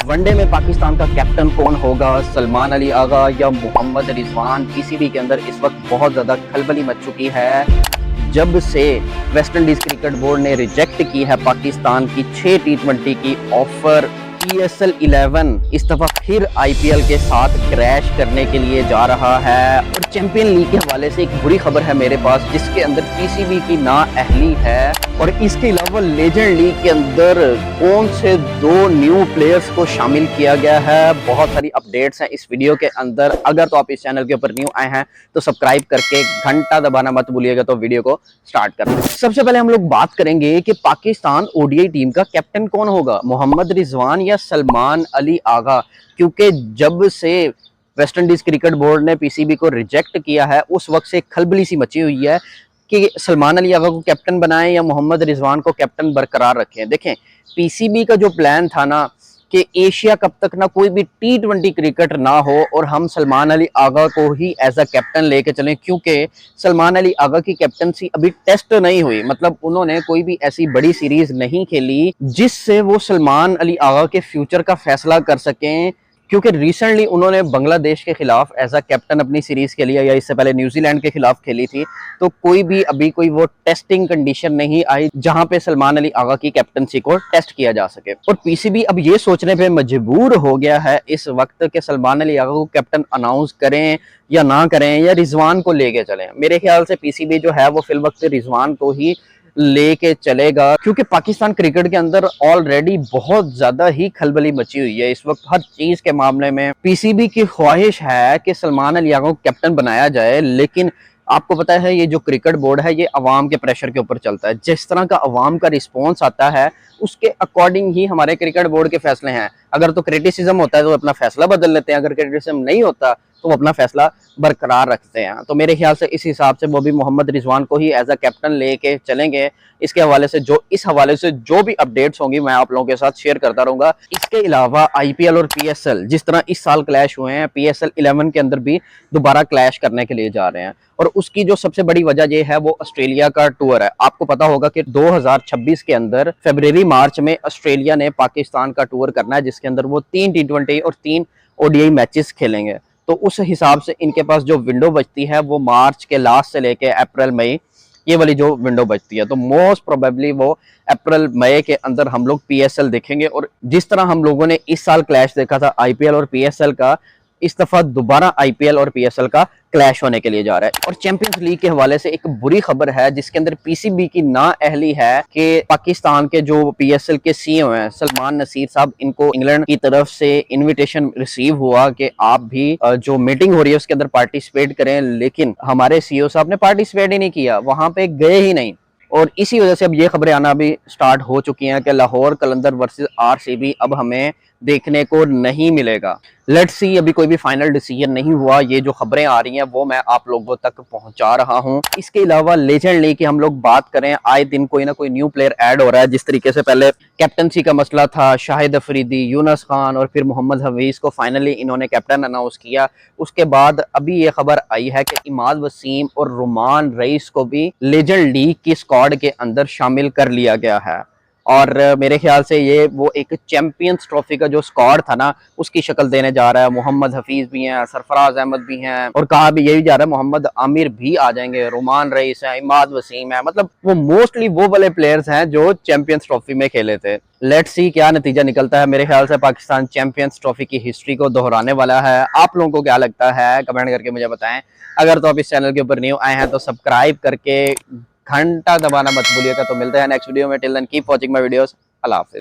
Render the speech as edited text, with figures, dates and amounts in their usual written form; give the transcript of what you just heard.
One day में पाकिस्तान का captain कौन होगा, सलमान अली आगा या मोहम्मद रिजवान। पीसीबी के अंदर इस वक्त बहुत ज़्यादा खलबली मच चुकी है जब से वेस्ट इंडीज़ क्रिकेट बोर्ड ने रिजेक्ट की है पाकिस्तान की 6 T20 की ऑफर। PSL 11 इस दफ़ा फिर IPL के साथ क्रैश करने के लिए जा रहा है। और चैंपियन लीग के हवाले से एक बुरी खबर है मेरे पास, जिसके अंदर PCB की नाअहली है। और इसके अलावा लेजेंड लीग के अंदर कौन से 2 न्यू प्लेयर्स को शामिल किया गया है। बहुत सारी अपडेट्स हैं इस वीडियो के अंदर। अगर तो आप इस चैनल के ऊपर न्यू आए हैं तो सब्सक्राइब करके घंटा दबाना मत भूलिएगा। तो वीडियो को स्टार्ट करते हैं। सबसे पहले हम लोग बात करेंगे कि पाकिस्तान ODI टीम का कैप्टन कौन होगा, मोहम्मद रिजवान या सलमान अली आगा। क्योंकि जब से वेस्ट इंडीज क्रिकेट बोर्ड ने PCB को रिजेक्ट किया है उस वक्त से खलबली सी मची हुई है कि सलमान अली आगा को कैप्टन बनाएं या मोहम्मद रिजवान को कैप्टन बरकरार रखें। देखें, PCB का जो प्लान था ना कि एशिया कप तक ना कोई भी T20 क्रिकेट ना हो और हम सलमान अली आगा को ही एज अ कैप्टन लेके चलें, क्योंकि सलमान अली आगा की कैप्टनसी अभी टेस्ट नहीं हुई। मतलब उन्होंने कोई भी ऐसी बड़ी सीरीज नहीं खेली जिससे वो सलमान अली आगा के फ्यूचर का फैसला कर सकें। क्योंकि रिसेंटली उन्होंने बांग्लादेश के खिलाफ एज अ कैप्टन अपनी सीरीज के लिए, या इससे पहले न्यूजीलैंड के खिलाफ खेली थी, तो कोई भी अभी कोई वो टेस्टिंग कंडीशन नहीं आई जहां पे सलमान अली आगा की कैप्टनसी को टेस्ट किया जा सके। और PCB अब ये सोचने पे मजबूर हो गया है इस वक्त कि सलमान अली आगा को कैप्टन अनाउंस करें या ना करें या रिजवान को लेके चलें। मेरे ख्याल से PCB जो है वो फिल वक्त रिजवान को ही लेके चलेगा, क्योंकि पाकिस्तान क्रिकेट के अंदर ऑलरेडी बहुत ज्यादा ही खलबली मची हुई है इस वक्त हर चीज के मामले में। PCB की ख्वाहिश है कि सलमान अली आगा को कैप्टन बनाया जाए, लेकिन आपको पता है ये जो क्रिकेट बोर्ड है ये अवाम के प्रेशर के ऊपर चलता है। जिस तरह का अवाम का रिस्पॉन्स आता है उसके अकॉर्डिंग ही हमारे क्रिकेट बोर्ड के फैसले हैं। अगर तो क्रिटिसिज्म होता है तो अपना फैसला बदल लेते हैं, अगर क्रिटिसिज्म नहीं होता तो वो अपना फैसला बरकरार रखते हैं। तो मेरे ख्याल से इस हिसाब से वो भी मोहम्मद रिजवान को ही एज अ कैप्टन लेके चलेंगे। इसके हवाले से इस हवाले से जो भी अपडेट्स होंगी मैं आप लोगों के साथ शेयर करता रहूंगा। इसके अलावा IPL और PSL जिस तरह इस साल क्लैश हुए हैं, PSL 11 के अंदर भी दोबारा क्लैश करने के लिए जा रहे हैं। और उसकी जो सबसे बड़ी वजह ये है वो ऑस्ट्रेलिया का टूर है। आपको पता होगा कि 2026 के अंदर फरवरी मार्च में ऑस्ट्रेलिया ने पाकिस्तान का टूर करना है, जिसके अंदर वो 3 T20 और 3 ODI मैचेस खेलेंगे। तो उस हिसाब से इनके पास जो विंडो बचती है वो मार्च के लास्ट से लेके अप्रैल मई, ये वाली जो विंडो बचती है, तो मोस्ट प्रोबेबली वो अप्रैल मई के अंदर हम लोग PSL देखेंगे। और जिस तरह हम लोगों ने इस साल क्लैश देखा था IPL और PSL का, इस दफा दोबारा IPL और PSL का क्लैश होने के लिए जा रहा है। और चैंपियंस लीग के हवाले से एक बुरी खबर है जिसके अंदर PCB की नाअहली है कि पाकिस्तान के जो PSL के CEO हैं सलमान नसीर साहब, इनको इंग्लैंड की तरफ से इनविटेशन रिसीव हुआ कि आप भी जो मीटिंग हो रही है उसके अंदर पार्टिसिपेट करें, लेकिन हमारे CEO साहब ने पार्टिसिपेट ही नहीं किया, वहां पे गए ही नहीं। और इसी वजह से अब ये खबरें आना भी स्टार्ट हो चुकी हैं कि लाहौर कलंदर वर्सेस RCB अब हमें देखने को नहीं मिलेगा। लेट्स सी, अभी कोई भी फाइनल डिसीजन नहीं हुआ। ये जो खबरें आ रही हैं वो मैं आप लोगों तक पहुंचा रहा हूं। इसके अलावा लेजेंड लीग की हम लोग बात करें, आए दिन कोई ना कोई न्यू प्लेयर ऐड हो रहा है। जिस तरीके से पहले कैप्टनसी का मसला था, शाहिद अफरीदी, यूनुस खान और फिर मोहम्मद हफीज को फाइनली इन्होंने कैप्टन अनाउंस किया। उसके बाद अभी ये खबर आई है कि इमाद वसीम और रुमान रईस को भी लेजेंड लीग की स्क्वाड के अंदर शामिल कर लिया गया है। और मेरे ख्याल से ये वो एक चैंपियंस ट्रॉफी का जो स्क्वाड था ना उसकी शक्ल देने जा रहा है। मोहम्मद हफीज भी हैं, सरफराज अहमद भी हैं, और कहा भी यही जा रहा है मोहम्मद आमिर भी आ जाएंगे, रुमान रईस है, इमाद वसीम है। मतलब वो मोस्टली वो वाले प्लेयर्स हैं जो चैंपियंस ट्रॉफी में खेले थे। लेट्स सी क्या नतीजा निकलता है। मेरे ख्याल से पाकिस्तान चैंपियंस ट्रॉफी की हिस्ट्री को दोहराने वाला है। आप लोगों को क्या लगता है कमेंट करके मुझे बताएं। अगर तो आप इस चैनल के ऊपर न्यू आए हैं तो सब्सक्राइब करके घंटा दबाना मत भूलिएगा। तो मिलते हैं नेक्स्ट वीडियो में। Till then keep watching my videos. अल्लाह हाफिज।